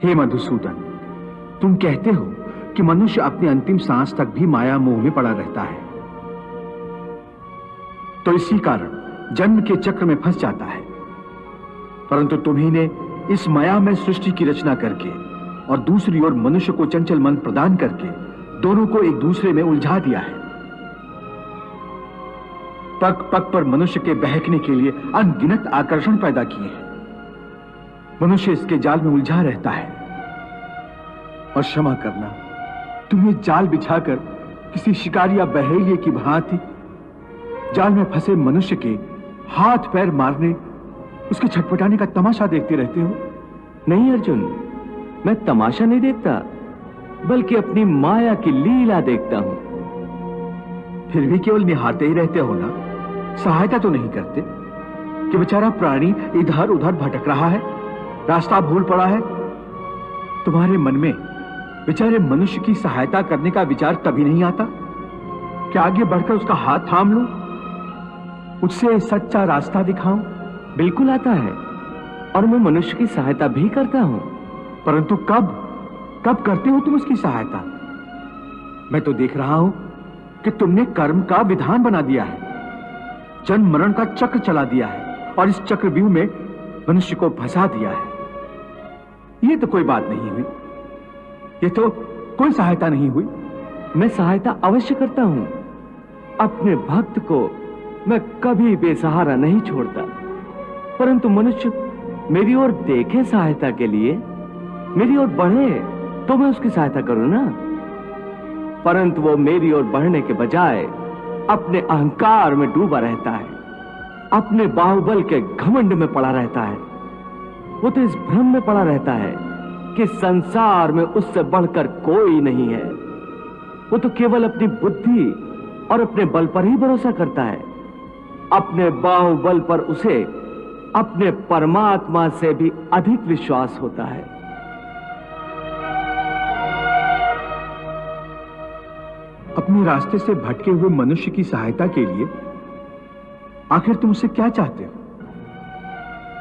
हे मधुसूदन, तुम कहते हो कि मनुष्य अपनी अंतिम सांस तक भी माया मोह में पड़ा रहता है, तो इसी कारण जन्म के चक्र में फंस जाता है। परंतु तुम्ही ने इस माया में सृष्टि की रचना करके और दूसरी ओर मनुष्य को चंचल मन प्रदान करके दोनों को एक दूसरे में उलझा दिया है। पग पग पर मनुष्य के बहकने के लिए अनगिनत आकर्षण पैदा किए हैं। मनुष्य इसके जाल में उलझा रहता है। और क्षमा करना, तुम्हें जाल बिछाकर किसी शिकारी या बहेलिए की भांति जाल में फंसे मनुष्य के हाथ पैर मारने, उसके छटपटाने का तमाशा देखते रहते हो। नहीं अर्जुन, मैं तमाशा नहीं देखता, बल्कि अपनी माया की लीला देखता हूं। फिर भी केवल निहारते ही रहते हो ना, सहायता तो नहीं करते कि बेचारा प्राणी इधर उधर भटक रहा है, रास्ता भूल पड़ा है। तुम्हारे मन में बेचारे मनुष्य की सहायता करने का विचार कभी नहीं आता कि आगे बढ़कर उसका हाथ थाम लूं, उससे सच्चा रास्ता दिखाऊं? बिल्कुल आता है, और मैं मनुष्य की सहायता भी करता हूं। परंतु कब कब करते हो तुम उसकी सहायता? मैं तो देख रहा हूं कि तुमने कर्म का विधान बना दिया है, जन्म मरण का चक्र चला दिया है और इस चक्रव्यूह में मनुष्य को फंसा दिया है। ये तो कोई बात नहीं हुई, ये तो कोई सहायता नहीं हुई। मैं सहायता अवश्य करता हूं। अपने भक्त को मैं कभी बेसहारा नहीं छोड़ता, परंतु मनुष्य मेरी ओर देखे सहायता के लिए, मेरी ओर बढ़े तो मैं उसकी सहायता करूं ना। परंतु वो मेरी ओर बढ़ने के बजाय अपने अहंकार में डूबा रहता है, अपने बाहुबल के घमंड में पड़ा रहता है। वो तो इस भ्रम में पड़ा रहता है कि संसार में उससे बढ़कर कोई नहीं है। वो तो केवल अपनी बुद्धि और अपने बल पर ही भरोसा करता है। अपने बाहुबल पर उसे अपने परमात्मा से भी अधिक विश्वास होता है। अपने रास्ते से भटके हुए मनुष्य की सहायता के लिए आखिर तुम उससे क्या चाहते हो?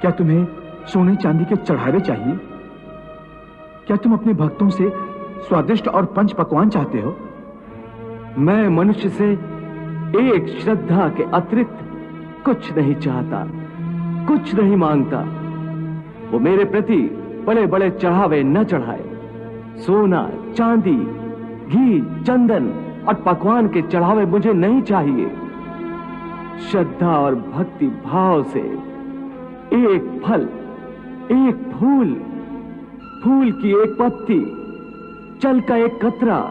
क्या तुम्हें सोने चांदी के चढ़ावे चाहिए? क्या तुम अपने भक्तों से स्वादिष्ट और पंच पकवान चाहते हो? मैं मनुष्य से एक श्रद्धा के अतिरिक्त कुछ नहीं चाहता, कुछ नहीं मांगता। वो मेरे प्रति बड़े बड़े चढ़ावे न चढ़ाए। सोना, चांदी, घी, चंदन और पकवान के चढ़ावे मुझे नहीं चाहिए। श्रद्धा और भक्ति भाव से एक फल, एक फूल, फूल की एक पत्ती, जल का एक कतरा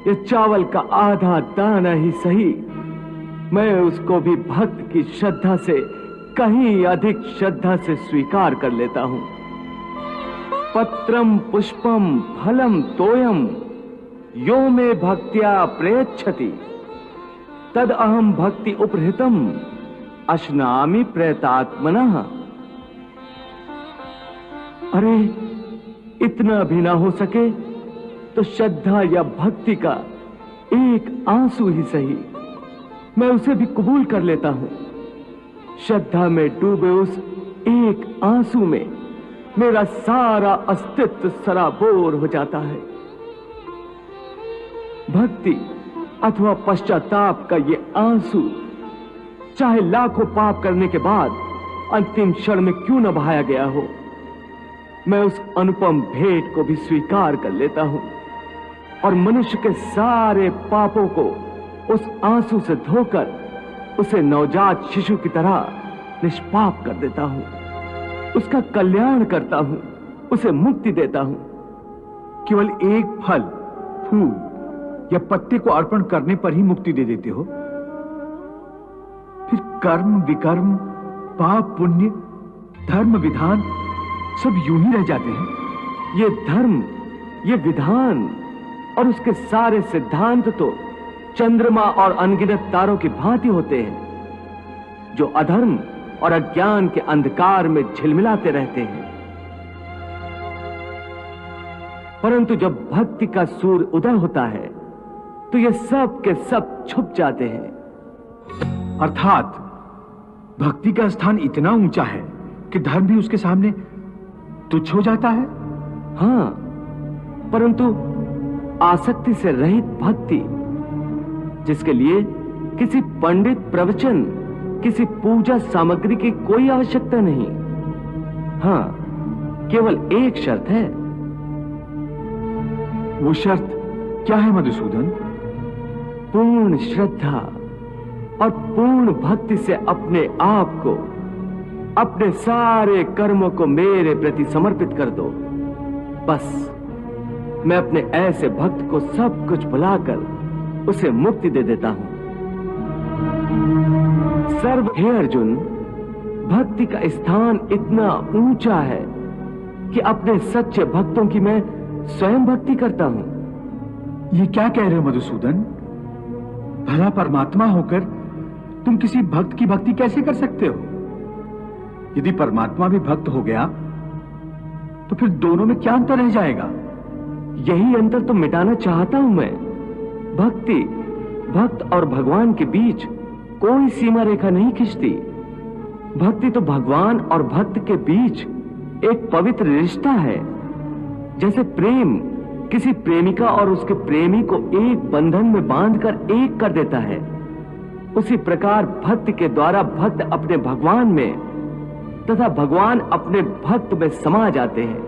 या चावल का आधा दाना ही सही, मैं उसको भी भक्त की श्रद्धा से कहीं अधिक श्रद्धा से स्वीकार कर लेता हूं। पत्रम पुष्पम फलम तोयम यो मे भक्त्या प्रयच्छति तद अहम भक्ति उपहृतम अश्नामि प्रयतात्मनः। अरे, इतना भी ना हो सके तो श्रद्धा या भक्ति का एक आंसू ही सही, मैं उसे भी कबूल कर लेता हूं। श्रद्धा में डूबे उस एक आंसू में मेरा सारा अस्तित्व सराबोर हो जाता है। भक्ति अथवा पश्चाताप का ये आंसू चाहे लाखों पाप करने के बाद अंतिम क्षण में क्यों न बहाया गया हो, मैं उस अनुपम भेंट को भी स्वीकार कर लेता हूं और मनुष्य के सारे पापों को उस आंसू से धोकर उसे नवजात शिशु की तरह निष्पाप कर देता हूं, उसका कल्याण करता हूं, उसे मुक्ति देता हूं। केवल एक फल, फूल या पत्ते को अर्पण करने पर ही मुक्ति दे देते हो? फिर कर्म विकर्म, पाप पुण्य, धर्म विधान सब यूं ही रह जाते हैं। ये धर्म, ये विधान और उसके सारे सिद्धांत तो चंद्रमा और अनगिनत तारों की भांति होते हैं, जो अधर्म और अज्ञान के अंधकार में झिलमिलाते रहते हैं। परंतु जब भक्ति का सूर्य उदय होता है तो ये सब के सब छुप जाते हैं। अर्थात भक्ति का स्थान इतना ऊंचा है कि धर्म भी उसके सामने तुच्छ हो जाता है। हां, परंतु आसक्ति से रहित भक्ति, जिसके लिए किसी पंडित प्रवचन, किसी पूजा सामग्री की कोई आवश्यकता नहीं। हां, केवल एक शर्त है। वो शर्त क्या है मधुसूदन? पूर्ण श्रद्धा और पूर्ण भक्ति से अपने आप को, अपने सारे कर्मों को मेरे प्रति समर्पित कर दो। बस मैं अपने ऐसे भक्त को सब कुछ भुलाकर उसे मुक्ति दे देता हूं। हे अर्जुन, भक्ति का स्थान इतना ऊंचा है कि अपने सच्चे भक्तों की मैं स्वयं भक्ति करता हूं। ये क्या कह रहे हो मधुसूदन? भला परमात्मा होकर तुम किसी भक्त की भक्ति कैसे कर सकते हो? यदि परमात्मा भी भक्त हो गया तो फिर दोनों में क्या अंतर रह जाएगा? यही अंतर तो मिटाना चाहता हूं मैं। भक्त और भगवान के बीच कोई सीमा रेखा नहीं खिंचती। भक्ति तो भगवान और भक्त के बीच एक पवित्र रिश्ता है। जैसे प्रेम किसी प्रेमिका और उसके प्रेमी को एक बंधन में बांधकर एक कर देता है, उसी प्रकार भक्ति के द्वारा भक्त अपने भगवान में तथा भगवान अपने भक्त में समा जाते हैं।